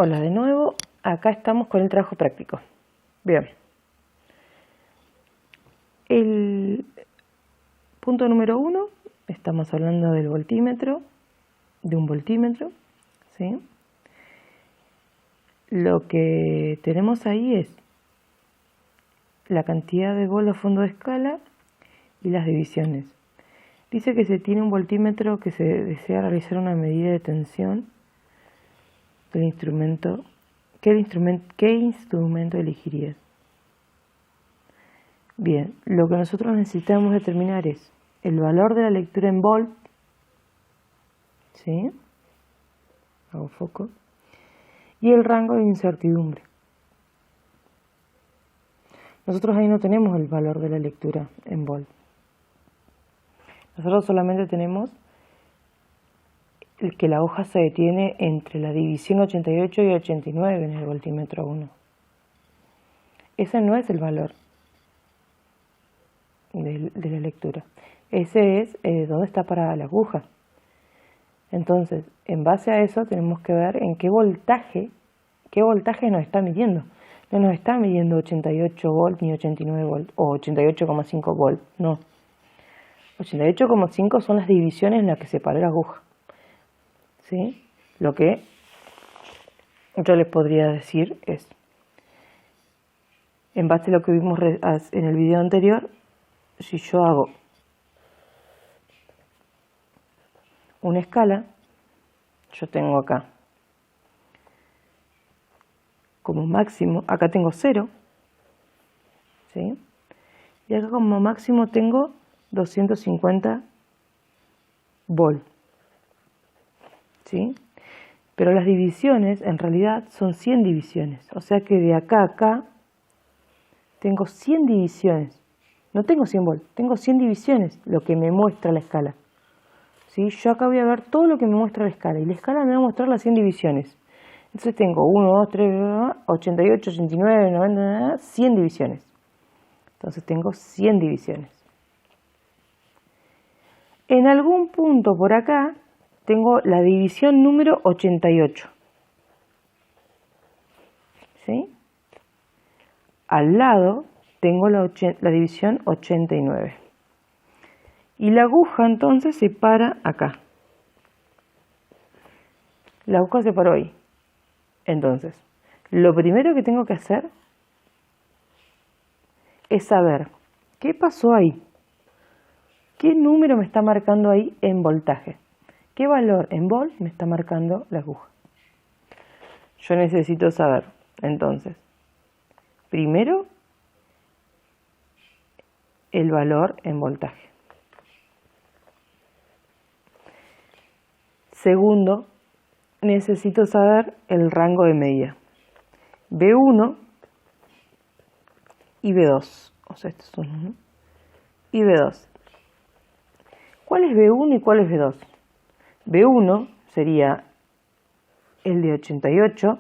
Hola de nuevo, acá estamos con el trabajo práctico. Bien. El punto número 1, estamos hablando del voltímetro, de un voltímetro, ¿sí? Lo que tenemos ahí es la cantidad de volt a fondo de escala y las divisiones. Dice que se tiene un voltímetro que se desea realizar una medida de tensión del instrumento. ¿Qué instrumento elegirías? Bien, lo que nosotros necesitamos determinar es el valor de la lectura en volt, ¿sí? Hago foco, y el rango de incertidumbre. Nosotros ahí no tenemos el valor de la lectura en volt. Nosotros solamente tenemos el que la hoja se detiene entre la división 88 y 89 en el voltímetro 1. Ese no es el valor de la lectura. Ese es donde está parada la aguja. Entonces, en base a eso tenemos que ver en qué voltaje nos está midiendo. No nos está midiendo 88 volt ni 89 volt o 88,5 volt, no. 88,5 son las divisiones en las que se paró la aguja, ¿sí? Lo que yo les podría decir es, en base a lo que vimos en el video anterior, si yo hago una escala, yo tengo acá como máximo, acá tengo 0, ¿sí? Y acá como máximo tengo 250 volt, ¿sí? Pero las divisiones en realidad son 100 divisiones, o sea que de acá a acá tengo 100 divisiones. No tengo 100 volt, tengo 100 divisiones, lo que me muestra la escala, ¿sí? Yo acá voy a ver todo lo que me muestra la escala, y la escala me va a mostrar las 100 divisiones. Entonces tengo 1, 2, 3, 88, 89, 90, 100 divisiones. Entonces tengo 100 divisiones. En algún punto por acá tengo la división número 88, ¿sí? Al lado tengo la división 89. Y la aguja entonces se para acá. La aguja se paró ahí. Entonces, lo primero que tengo que hacer es saber qué pasó ahí. ¿Qué número me está marcando ahí en voltaje? ¿Qué valor en volt me está marcando la aguja? Yo necesito saber, entonces, primero, el valor en voltaje. Segundo, necesito saber el rango de medida. B1 y B2. O sea, estos son 1 y B2. ¿Cuál es B1 y cuál es B2? B1 sería el de 88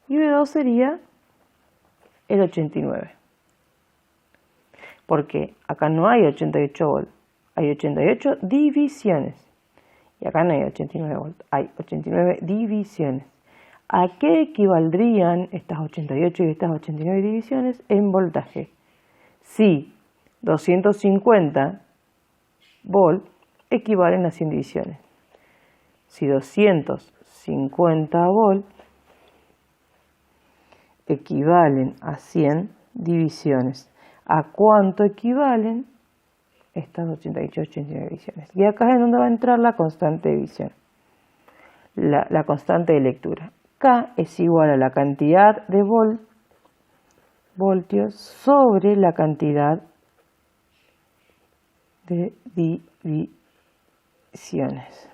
y B2 sería el 89. Porque acá no hay 88 volt, hay 88 divisiones. Y acá no hay 89 volt, hay 89 divisiones. ¿A qué equivaldrían estas 88 y estas 89 divisiones en voltaje? Si 250 volt equivalen a 100 divisiones. Si 250 volt equivalen a 100 divisiones, ¿a cuánto equivalen estas 88, 89 divisiones? Y acá es donde va a entrar la constante de división, la constante de lectura. K es igual a la cantidad de voltios sobre la cantidad de divisiones.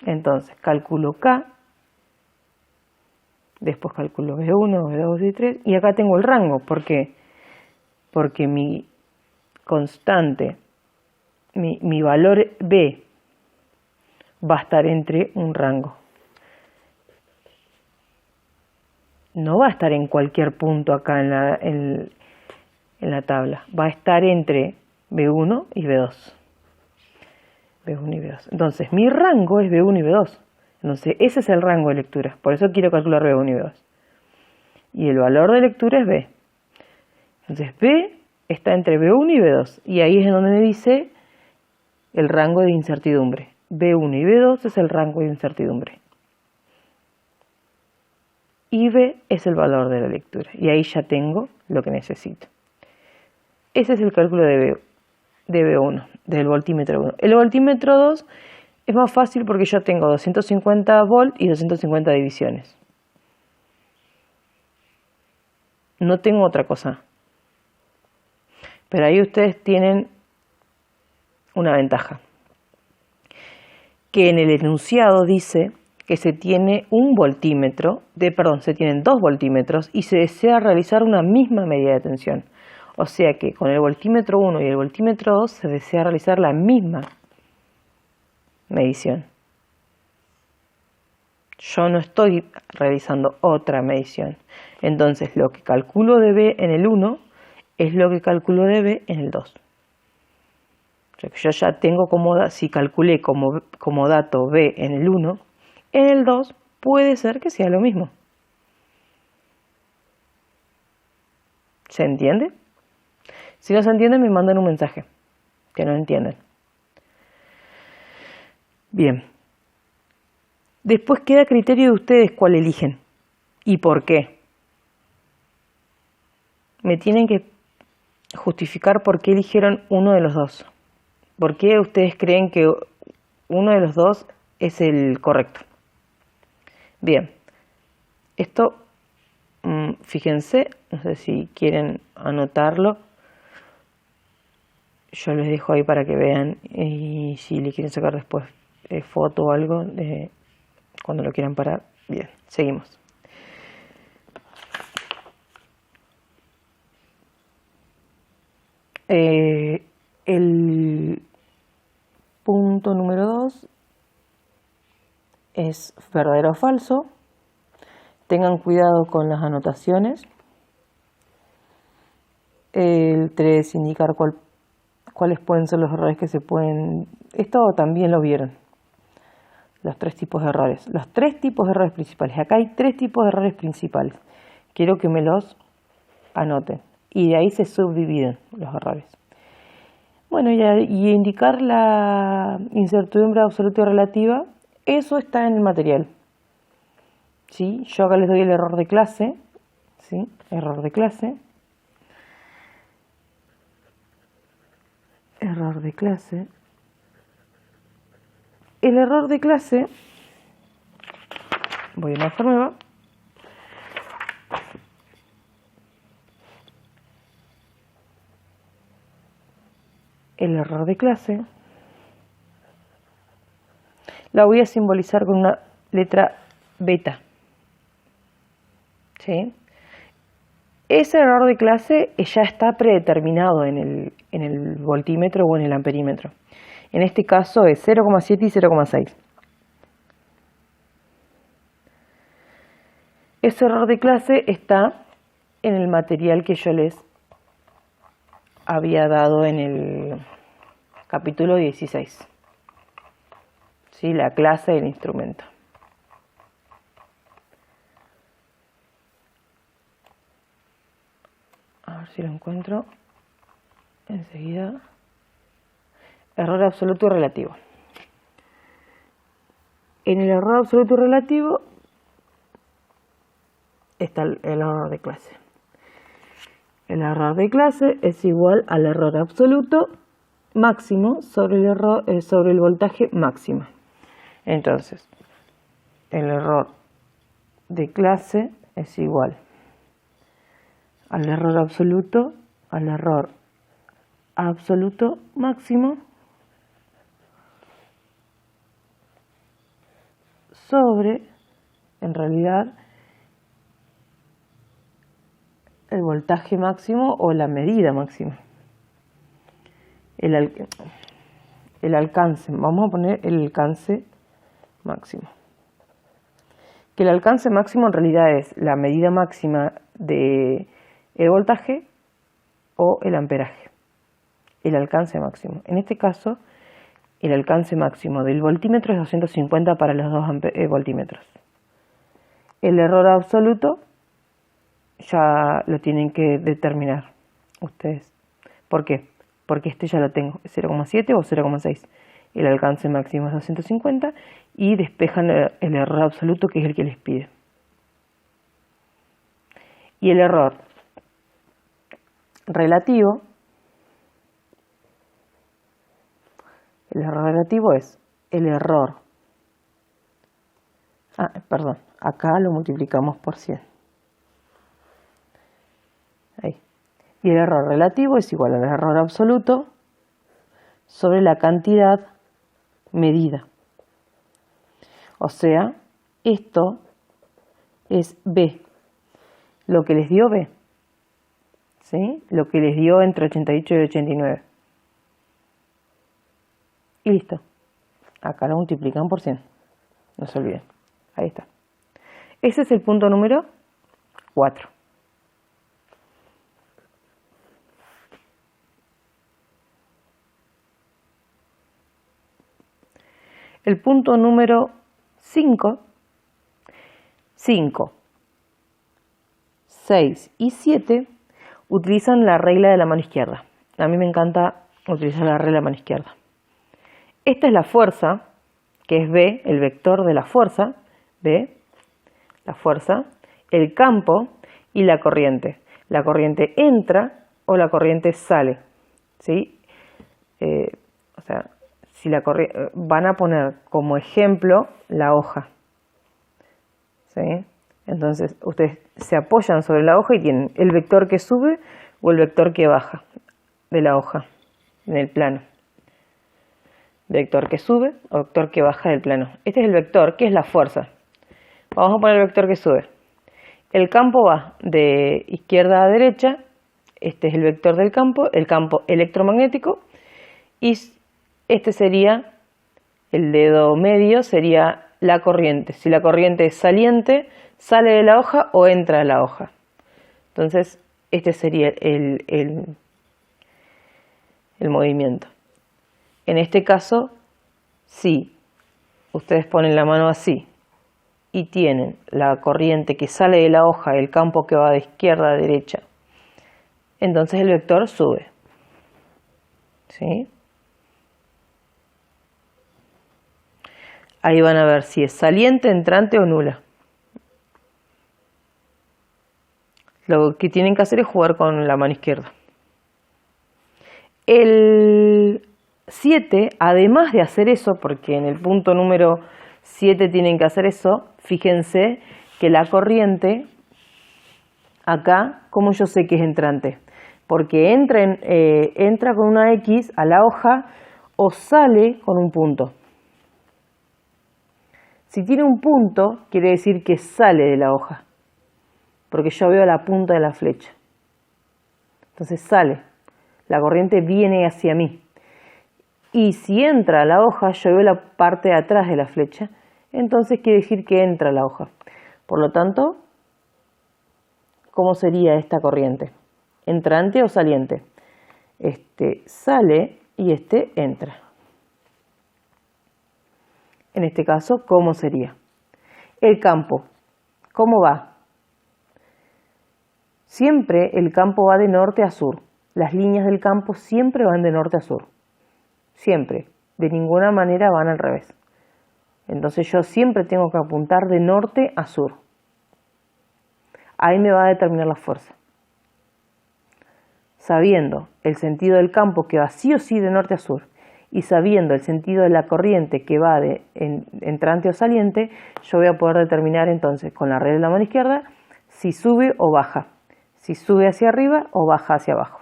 Entonces calculo K, después calculo B1, B2 y B3, y acá tengo el rango. ¿Por qué? Porque mi constante, mi valor B va a estar entre un rango. No va a estar en cualquier punto acá en la tabla. Va a estar entre B1 y B2. B1 y B2. Entonces, mi rango es B1 y B2. Entonces, ese es el rango de lectura. Por eso quiero calcular B1 y B2. Y el valor de lectura es B. Entonces, B está entre B1 y B2. Y ahí es en donde me dice el rango de incertidumbre. B1 y B2 es el rango de incertidumbre. Y B es el valor de la lectura. Y ahí ya tengo lo que necesito. Ese es el cálculo de B1, del voltímetro 1. El voltímetro 2 es más fácil porque yo tengo 250 volt y 250 divisiones. No tengo otra cosa. Pero ahí ustedes tienen una ventaja. Que en el enunciado dice que se tiene se tienen 2 voltímetros y se desea realizar una misma medida de tensión. O sea que con el voltímetro 1 y el voltímetro 2 se desea realizar la misma medición. Yo no estoy realizando otra medición. Entonces lo que calculo de B en el 1 es lo que calculo de B en el 2. O sea que yo ya tengo si calculé como dato B en el 1, en el 2 puede ser que sea lo mismo. ¿Se entiende? Si no se entiende, me mandan un mensaje, que no entienden. Bien. Después queda a criterio de ustedes cuál eligen y por qué. Me tienen que justificar por qué eligieron uno de los dos. ¿Por qué ustedes creen que uno de los dos es el correcto? Bien. Esto, fíjense, no sé si quieren anotarlo. Yo les dejo ahí para que vean y si le quieren sacar después foto o algo cuando lo quieran parar. Bien, seguimos. El punto número 2 es verdadero o falso. Tengan cuidado con las anotaciones. El 3 indicar cuáles pueden ser los errores que se pueden... Esto también lo vieron. Los 3 tipos de errores. Los 3 tipos de errores principales. Acá hay 3 tipos de errores principales. Quiero que me los anoten. Y de ahí se subdividen los errores. Bueno, y indicar la incertidumbre absoluta y relativa, eso está en el material. ¿Sí? Yo acá les doy el error de clase. ¿Sí? Error de clase. Error de clase. El error de clase, voy a una hoja nueva. El error de clase la voy a simbolizar con una letra beta. ¿Sí? Ese error de clase ya está predeterminado en el voltímetro o en el amperímetro. En este caso es 0,7 y 0,6. Ese error de clase está en el material que yo les había dado en el capítulo 16. ¿Sí? La clase del instrumento. A ver si lo encuentro enseguida. Error absoluto y relativo. En el error absoluto y relativo está el error de clase. El error de clase es igual al error absoluto máximo sobre el voltaje máximo. Entonces, el error de clase es igual al error absoluto máximo sobre, en realidad, el voltaje máximo o la medida máxima. El alcance, vamos a poner el alcance máximo. Que el alcance máximo en realidad es la medida máxima de el voltaje o el amperaje. El alcance máximo. En este caso el alcance máximo del voltímetro es 250 para los dos voltímetros. El error absoluto ya lo tienen que determinar ustedes. ¿Por qué? Porque este ya lo tengo, 0,7 o 0,6. El alcance máximo es 250 y despejan el error absoluto, que es el que les pide. Y el error relativo, es el error. Acá lo multiplicamos por 100. Ahí. Y el error relativo es igual al error absoluto sobre la cantidad medida. O sea, esto es B, lo que les dio B, ¿sí? Lo que les dio entre 88 y 89. Y listo. Acá lo multiplican por 100. No se olviden. Ahí está. Ese es el punto número 4. El punto número 5, 6 y 7 utilizan la regla de la mano izquierda. A mí me encanta utilizar la regla de la mano izquierda. Esta es la fuerza, que es B, el vector de la fuerza, B, la fuerza, el campo y la corriente. La corriente entra o la corriente sale, ¿sí? O sea, si van a poner como ejemplo la hoja, ¿sí? Entonces ustedes se apoyan sobre la hoja y tienen el vector que sube o el vector que baja de la hoja en el plano. Vector que sube o vector que baja del plano. Este es el vector, que es la fuerza. Vamos a poner el vector que sube. El campo va de izquierda a derecha. Este es el vector del campo, el campo electromagnético. Y este sería, el dedo medio sería la corriente. Si la corriente es saliente, sale de la hoja o entra a la hoja. Entonces, este sería el movimiento. En este caso, si ustedes ponen la mano así y tienen la corriente que sale de la hoja, el campo que va de izquierda a derecha, entonces el vector sube, ¿sí? Ahí van a ver si es saliente, entrante o nula. Lo que tienen que hacer es jugar con la mano izquierda. El 7, además de hacer eso, porque en el punto número 7 tienen que hacer eso, fíjense que la corriente, acá, ¿cómo yo sé que es entrante? Porque entra con una X a la hoja o sale con un punto. Si tiene un punto, quiere decir que sale de la hoja, porque yo veo la punta de la flecha. Entonces sale, la corriente viene hacia mí. Y si entra a la hoja, yo veo la parte de atrás de la flecha, entonces quiere decir que entra a la hoja. Por lo tanto, ¿cómo sería esta corriente? ¿Entrante o saliente? Este sale y este entra. En este caso, ¿cómo sería? El campo, ¿cómo va? Siempre el campo va de norte a sur. Las líneas del campo siempre van de norte a sur. Siempre. De ninguna manera van al revés. Entonces yo siempre tengo que apuntar de norte a sur. Ahí me va a determinar la fuerza. Sabiendo el sentido del campo que va sí o sí de norte a sur y sabiendo el sentido de la corriente que va de entrante o saliente, yo voy a poder determinar entonces con la regla de la mano izquierda si sube o baja, si sube hacia arriba o baja hacia abajo,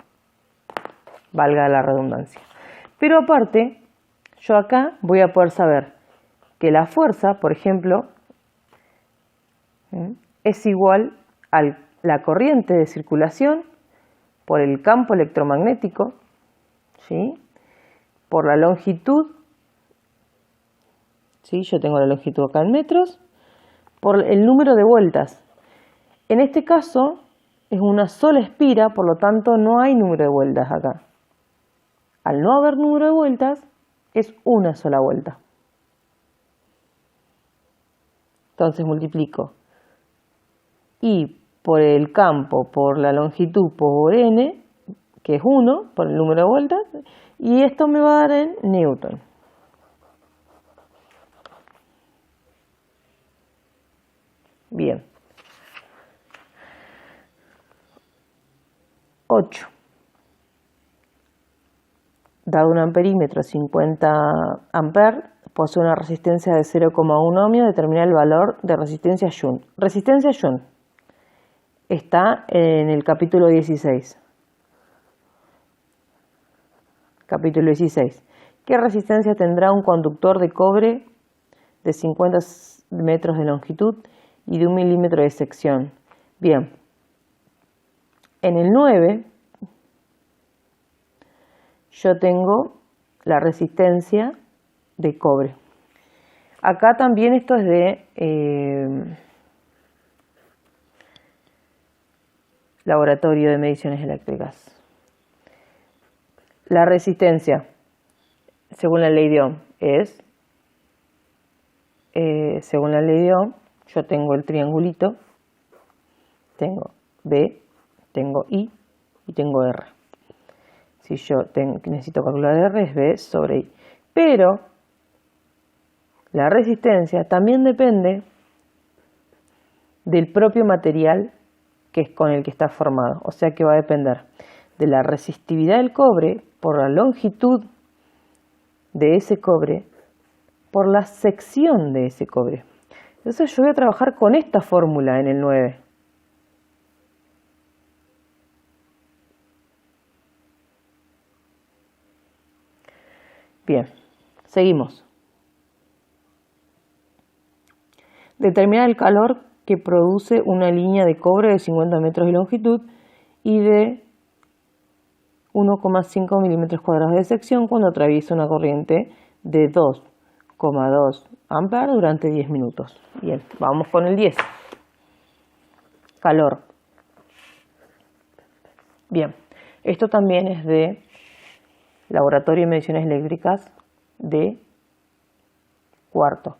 valga la redundancia. Pero aparte, yo acá voy a poder saber que la fuerza, por ejemplo, es igual a la corriente de circulación por el campo electromagnético, ¿sí? Por la longitud, ¿sí? Yo tengo la longitud acá en metros, por el número de vueltas. En este caso es una sola espira, por lo tanto no hay número de vueltas acá. Al no haber número de vueltas, es una sola vuelta. Entonces multiplico I por el campo, por la longitud, por n, que es 1, por el número de vueltas, y esto me va a dar en newton. Bien. 8. Dado un amperímetro 50 amperes, posee una resistencia de 0,1 ohmio, determina el valor de resistencia Shunt. Resistencia Shunt está en el capítulo 16. Capítulo 16. ¿Qué resistencia tendrá un conductor de cobre de 50 metros de longitud y de 1 milímetro de sección? Bien. En el 9 yo tengo la resistencia de cobre. Acá también esto es de laboratorio de mediciones eléctricas. La resistencia, según la ley de Ohm, es, según la ley de Ohm, yo tengo el triangulito, tengo B, tengo I y tengo R. Si yo necesito calcular R, es B sobre I. Pero la resistencia también depende del propio material que es con el que está formado. O sea que va a depender de la resistividad del cobre por la longitud de ese cobre, por la sección de ese cobre. Entonces yo voy a trabajar con esta fórmula en el 9. Bien, seguimos. Determinar el calor que produce una línea de cobre de 50 metros de longitud y de 1,5 milímetros cuadrados de sección cuando atraviesa una corriente de 2,2 amperes durante 10 minutos. Bien, vamos con el 10. Calor. Bien, esto también es de Laboratorio de Mediciones Eléctricas de cuarto.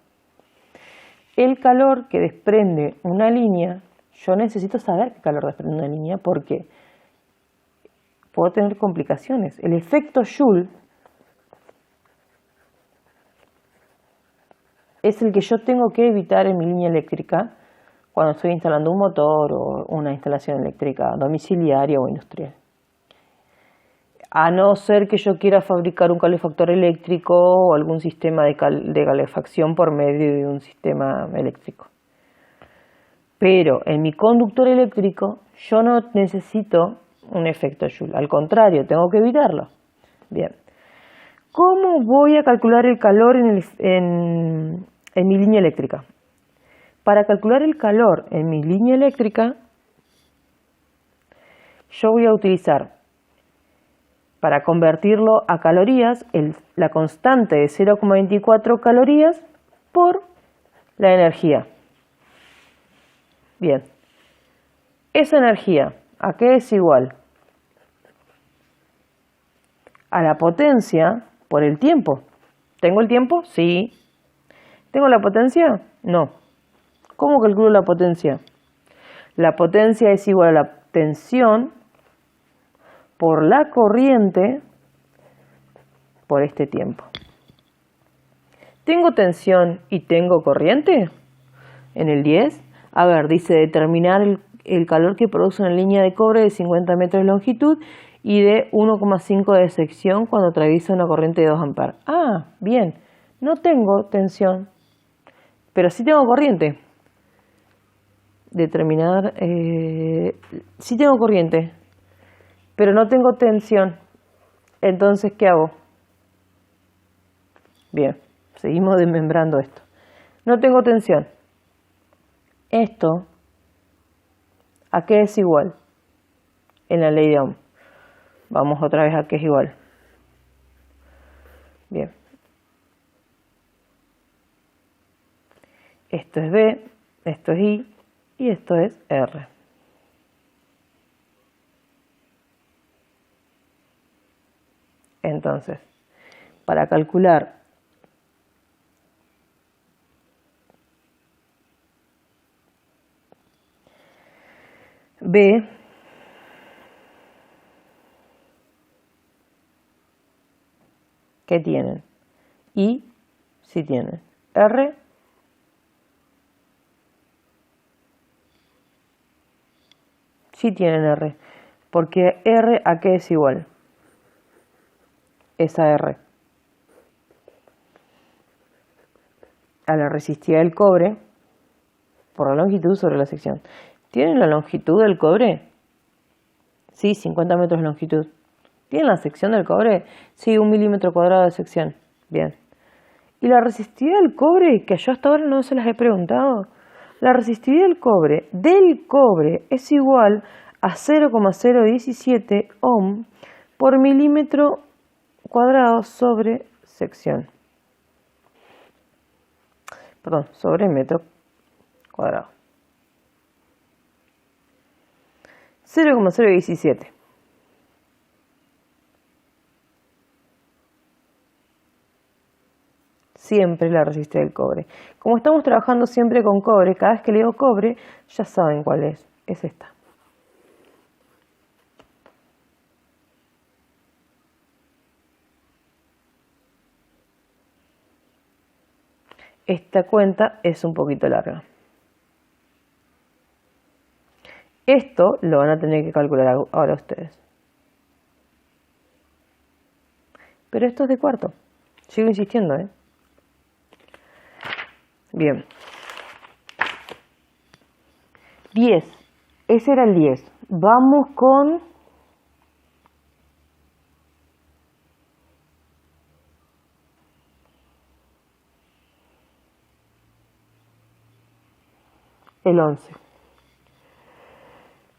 El calor que desprende una línea, yo necesito saber qué calor desprende una línea porque puedo tener complicaciones. El efecto Joule es el que yo tengo que evitar en mi línea eléctrica cuando estoy instalando un motor o una instalación eléctrica domiciliaria o industrial. A no ser que yo quiera fabricar un calefactor eléctrico o algún sistema de calefacción por medio de un sistema eléctrico. Pero en mi conductor eléctrico yo no necesito un efecto Joule, al contrario, tengo que evitarlo. Bien, ¿cómo voy a calcular el calor en mi línea eléctrica? Para calcular el calor en mi línea eléctrica, yo voy a utilizar, para convertirlo a calorías, la constante de 0,24 calorías por la energía. Bien, esa energía, ¿a qué es igual? A la potencia por el tiempo. ¿Tengo el tiempo? Sí. ¿Tengo la potencia? No. ¿Cómo calculo la potencia? La potencia es igual a la tensión por la corriente por este tiempo. ¿Tengo tensión y tengo corriente? En el 10, a ver, dice determinar el calor que produce una línea de cobre de 50 metros de longitud y de 1,5 de sección cuando atraviesa una corriente de 2 amperes. Ah, bien, no tengo tensión, pero sí tengo corriente. Determinar, sí tengo corriente, pero no tengo tensión. Entonces, ¿qué hago? Bien, seguimos desmembrando esto. No tengo tensión. Esto, ¿a qué es igual? En la ley de Ohm. Vamos otra vez a qué es igual. Bien. Esto es B, esto es I y esto es R. Entonces, para calcular B, ¿qué tienen? Y, sí tienen. R, sí tienen R. Porque R, ¿a qué es igual? Esa R. A la resistividad del cobre por la longitud sobre la sección. ¿Tienen la longitud del cobre? Sí, 50 metros de longitud. ¿Tienen la sección del cobre? Sí, 1 milímetro cuadrado de sección. Bien. ¿Y la resistividad del cobre? Que yo hasta ahora no se las he preguntado. La resistividad del cobre es igual a 0,017 ohm por milímetro cuadrado sobre sección. Perdón, sobre metro cuadrado. 0,017. Siempre la resistencia del cobre. Como estamos trabajando siempre con cobre, cada vez que le digo cobre, ya saben cuál es. Es esta. Esta cuenta es un poquito larga. Esto lo van a tener que calcular ahora ustedes. Pero esto es de cuarto. Sigo insistiendo, ¿eh? Bien. 10. Ese era el 10. Vamos con el 11.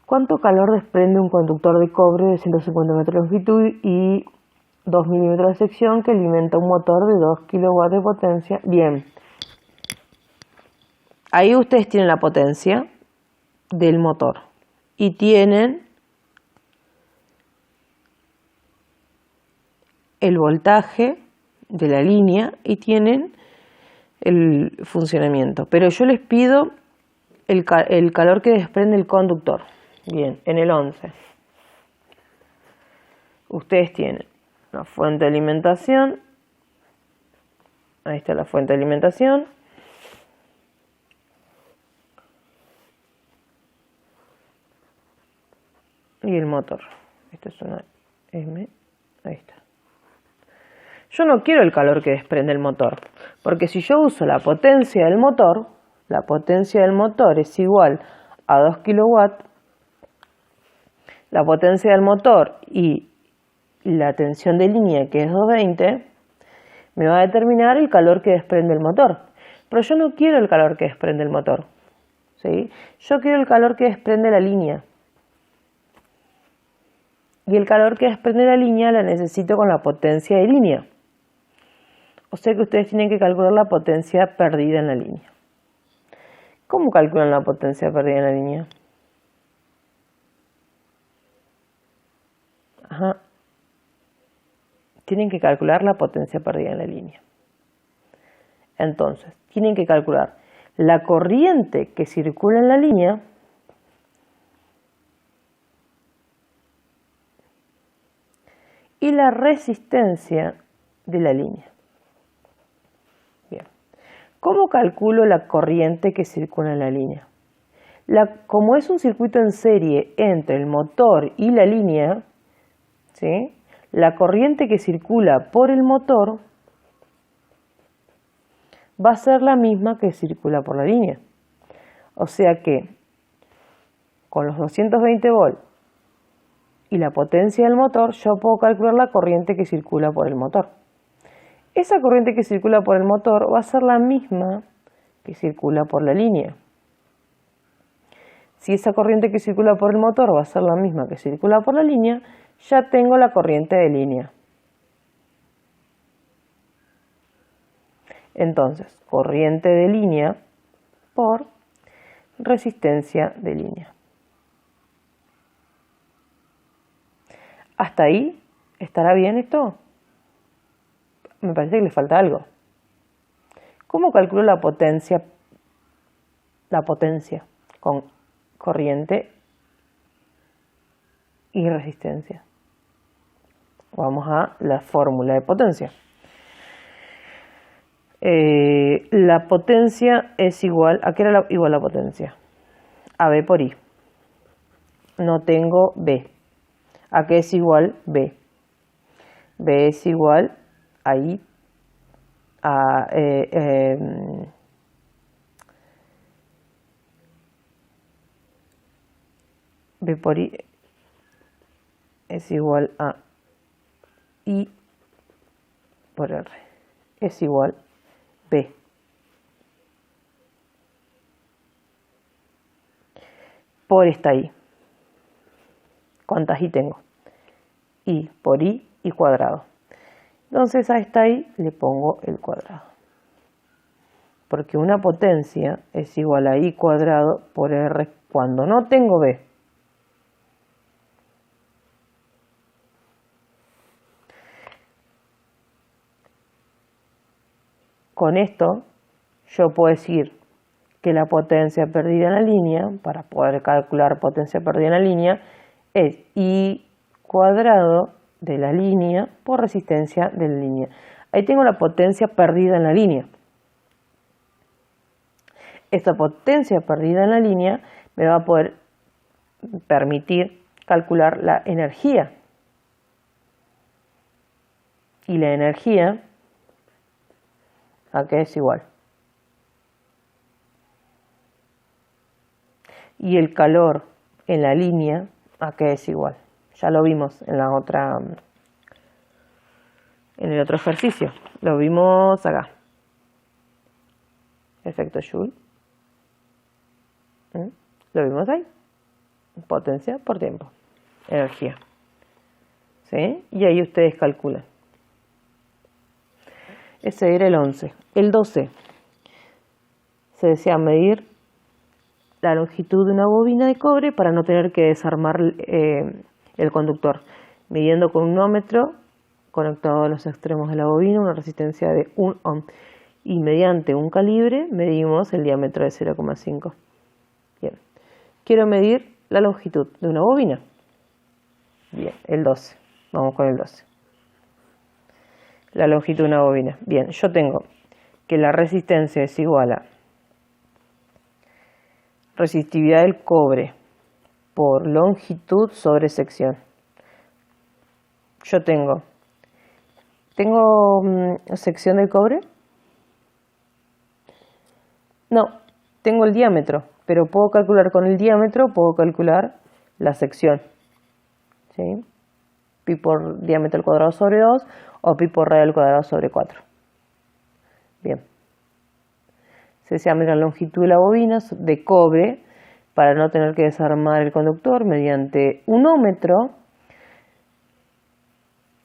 ¿Cuánto calor desprende un conductor de cobre de 150 metros de longitud y 2 milímetros de sección que alimenta un motor de 2 kilowatts de potencia? Bien. Ahí ustedes tienen la potencia del motor y tienen el voltaje de la línea y tienen el funcionamiento. Pero yo les pido el calor que desprende el conductor. Bien, en el 11. Ustedes tienen la fuente de alimentación. Ahí está la fuente de alimentación. Y el motor. Esta es una M. Ahí está. Yo no quiero el calor que desprende el motor, porque si yo uso la potencia del motor es igual a 2 kilowatts. La potencia del motor y la tensión de línea, que es 220, me va a determinar el calor que desprende el motor. Pero yo no quiero el calor que desprende el motor, ¿sí? Yo quiero el calor que desprende la línea. Y el calor que desprende la línea la necesito con la potencia de línea. O sea que ustedes tienen que calcular la potencia perdida en la línea. ¿Cómo calculan la potencia perdida en la línea? Ajá. Tienen que calcular la potencia perdida en la línea. Entonces, tienen que calcular la corriente que circula en la línea y la resistencia de la línea. Bien. ¿Cómo calculo la corriente que circula en la línea? Como es un circuito en serie entre el motor y la línea, ¿sí? La corriente que circula por el motor va a ser la misma que circula por la línea. O sea que con los 220 volts y la potencia del motor, yo puedo calcular la corriente que circula por el motor. Esa corriente que circula por el motor va a ser la misma que circula por la línea. Si esa corriente que circula por el motor va a ser la misma que circula por la línea, ya tengo la corriente de línea. Entonces, corriente de línea por resistencia de línea. ¿Hasta ahí estará bien esto? me parece que le falta algo. ¿Cómo calculo la potencia? La potencia con corriente y resistencia. Vamos a la fórmula de potencia. La potencia es igual, ¿a qué era igual la potencia? A B por I. No tengo B. ¿A qué es igual B? B es igual a I, a B por I es igual a I por R. Es igual B. Por esta I. ¿Cuántas I tengo? I por I cuadrado. Entonces a esta I le pongo el cuadrado. Porque una potencia es igual a I cuadrado por R cuando no tengo B. Con esto yo puedo decir que la potencia perdida en la línea, para poder calcular potencia perdida en la línea, es I cuadrado de la línea por resistencia de la línea. Ahí tengo la potencia perdida en la línea. Esta potencia perdida en la línea me va a poder permitir calcular la energía. Y la energía, ¿a qué es igual? Y el calor en la línea, ¿a qué es igual? Ya lo vimos en la otra, en el otro ejercicio. Lo vimos acá. Efecto Joule. Lo vimos ahí. Potencia por tiempo. Energía. ¿Sí? Y ahí ustedes calculan. Ese era el 11. El 12. Se desea medir la longitud de una bobina de cobre para no tener que desarmar el conductor, midiendo con un ómetro conectado a los extremos de la bobina una resistencia de 1 ohm y mediante un calibre medimos el diámetro de 0,5. Bien, quiero medir la longitud de una bobina. Bien, el 12, vamos con el 12. La longitud de una bobina. Bien, yo tengo que la resistencia es igual a resistividad del cobre por longitud sobre sección. Yo tengo sección del cobre. No, tengo el diámetro, pero puedo calcular con el diámetro, puedo calcular la sección. ¿Sí? Pi por diámetro al cuadrado sobre 2 o pi por radio al cuadrado sobre 4. Bien. Se llama la longitud de la bobina de cobre para no tener que desarmar el conductor mediante un ómetro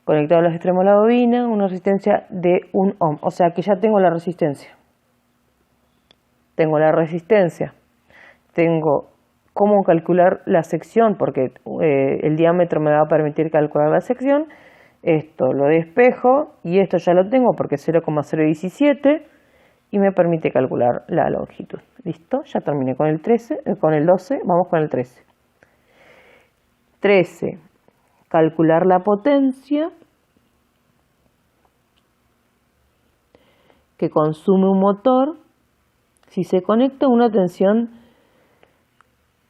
conectado a los extremos de la bobina, una resistencia de 1 ohm. O sea que ya tengo la resistencia. Tengo la resistencia. Tengo cómo calcular la sección, porque el diámetro me va a permitir calcular la sección. Esto lo despejo y esto ya lo tengo porque es 0,017 y me permite calcular la longitud. ¿Listo? Ya terminé con el 13, con el 12, vamos con el 13. 13. Calcular la potencia que consume un motor si se conecta a una tensión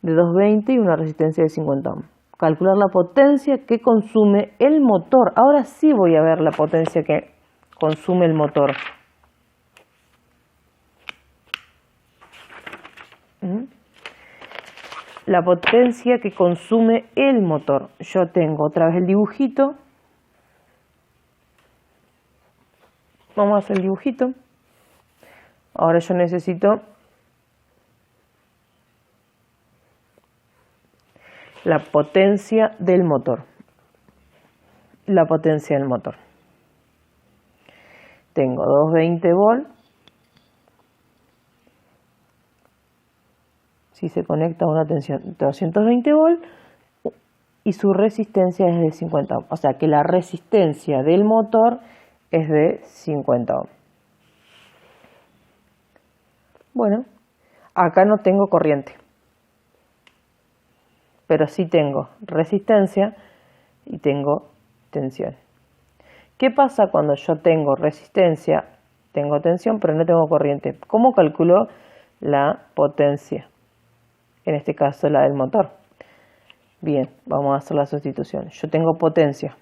de 220 y una resistencia de 50 ohm. Calcular la potencia que consume el motor. Ahora sí voy a ver la potencia que consume el motor. La potencia que consume el motor. Yo tengo otra vez el dibujito. Vamos a hacer el dibujito. Ahora yo necesito la potencia del motor. La potencia del motor. Tengo 220 volts. Si se conecta a una tensión de 220 volts y su resistencia es de 50 ohm. O sea que la resistencia del motor es de 50 ohms. Bueno, acá no tengo corriente, pero sí tengo resistencia y tengo tensión. ¿Qué pasa cuando yo tengo resistencia, tengo tensión, pero no tengo corriente? ¿Cómo calculo la potencia? En este caso la del motor. Bien, vamos a hacer la sustitución. Yo tengo potencia,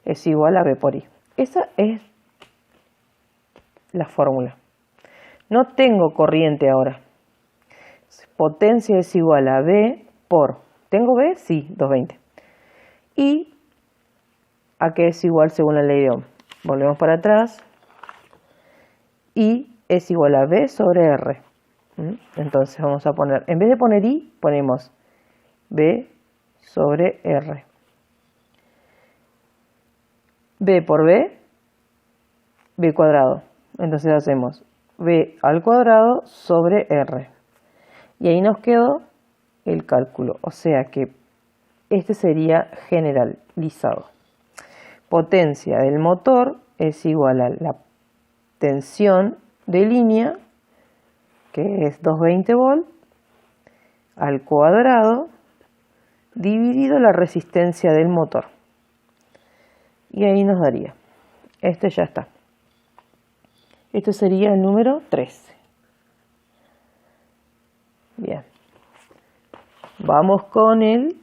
es igual a V por I. Esa es la fórmula. No tengo corriente ahora. Potencia es igual a V por, ¿tengo V? Sí, 220. ¿Y a qué es igual según la ley de Ohm? Volvemos para atrás. I es igual a V sobre R. Entonces vamos a poner, en vez de poner I, ponemos V sobre R. V por V, V cuadrado. Entonces hacemos V al cuadrado sobre R. Y ahí nos quedó el cálculo. O sea que este sería generalizado. Potencia del motor es igual a la tensión de línea, que es 220 volts, al cuadrado, dividido la resistencia del motor. Y ahí nos daría. Este ya está. Este sería el número 13. Bien. Vamos con el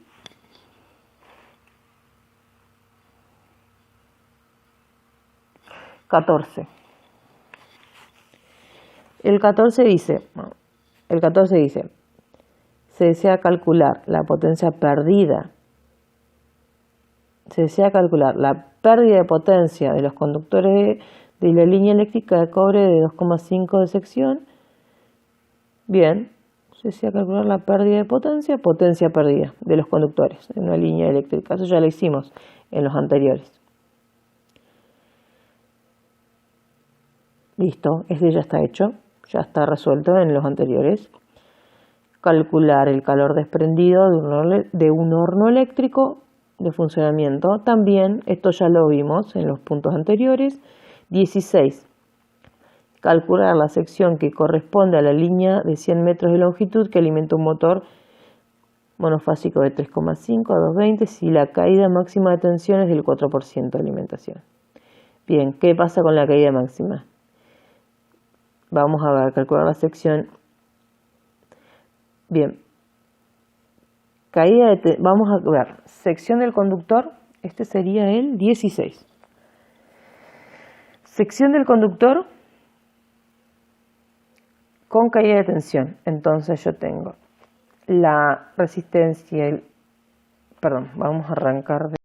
14. El 14 dice, se desea calcular la potencia perdida. Se desea calcular la pérdida de potencia de los conductores de la línea eléctrica de cobre de 2,5 de sección. Bien, se desea calcular la pérdida de potencia perdida de los conductores en una línea eléctrica. Eso ya lo hicimos en los anteriores. Listo, este ya está hecho, ya está resuelto en los anteriores. Calcular el calor desprendido de un horno eléctrico de funcionamiento. También, esto ya lo vimos en los puntos anteriores. 16. Calcular la sección que corresponde a la línea de 100 metros de longitud que alimenta un motor monofásico de 3,5 a 220 si la caída máxima de tensión es del 4% de alimentación. Bien, ¿qué pasa con la caída máxima? Vamos a calcular la sección. Bien, vamos a ver, sección del conductor, este sería el 16. Sección del conductor con caída de tensión. Entonces yo tengo la resistencia, vamos a arrancar de